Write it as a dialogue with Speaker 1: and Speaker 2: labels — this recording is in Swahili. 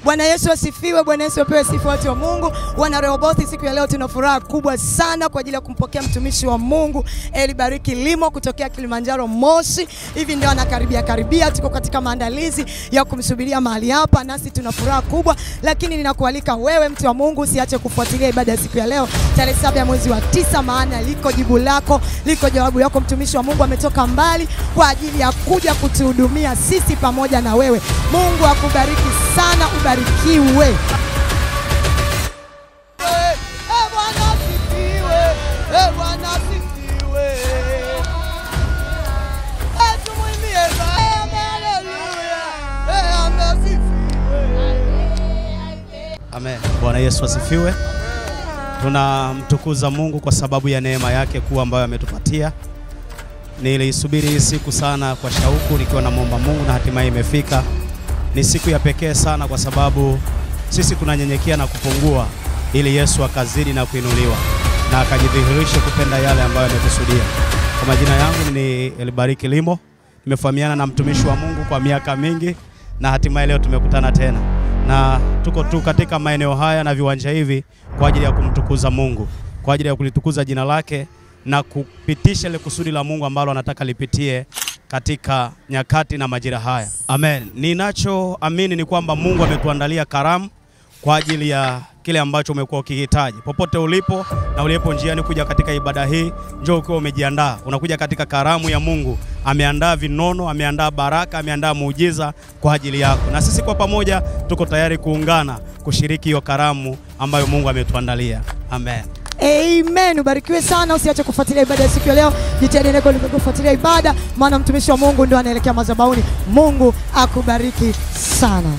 Speaker 1: Bwana Yesu asifiwe, Bwana Yesu apewe sifa watu wa Mungu. Wana Rehoboth, siku ya leo tuna furaha kubwa sana kwa ajili ya kumpokea mtumishi wa Mungu Elibariki Limo kutokea Kilimanjaro Moshi. Hivi ndio anakaribia, tuko katika maandalizi ya kumsubiria mahali hapa, nasi tuna furaha kubwa. Lakini ninakualika wewe mtu wa Mungu usiache kufuatilia ibada ya siku ya leo tarehe 7 ya mwezi wa 9, maana liko jibu lako, liko jawabu lako. Mtumishi wa Mungu ametoka mbali kwa ajili ya kuja kutuhudumia sisi pamoja na wewe. Mungu akubariki sana, ubarikiwe.
Speaker 2: Amen. Bwana Yesu asifiwe. Tunamtukuza Mungu kwa sababu ya neema yake kuu ambayo ametupatia. Nilisubiri hii siku sana kwa shauku nikiwa namuomba Mungu na hatimaye imefika. Ni siku ya pekee sana kwa sababu sisi tunanyenyekea na kupungua ili Yesu akazidi na kuinuliwa na akajidhihirisha kupenda yale ambayo amekusudia. Kwa majina yangu ni Elibariki Limo. Nimefahamiana na mtumishi wa Mungu kwa miaka mingi na hatimaye leo tumekutana tena. Na tuko tu katika maeneo haya na viwanja hivi kwa ajili ya kumtukuza Mungu, kwa ajili ya kulitukuza jina lake na kupitisha ile kusudi la Mungu ambalo anataka lipitie katika nyakati na majira haya. Amen. Ninachoamini ni kwamba Mungu ametuandalia karamu kwa ajili ya kile ambacho umekuwa ukihitaji. Popote ulipo na ulipo njiani kuja katika ibada hii, njoo ukiwa umejiandaa. Unakuja katika karamu ya Mungu. Ameandaa vinono, ameandaa baraka, ameandaa muujiza kwa ajili yako. Na sisi kwa pamoja tuko tayari kuungana kushiriki hiyo karamu ambayo Mungu ametuandalia. Amen.
Speaker 1: Amen. Ubarikiwe sana, usiache kufuatilia ibada ya siku ya leo. Jitahidi kufuatilia ibada, maana mtumishi wa Mungu ndio anaelekea madhabahuni. Mungu akubariki sana.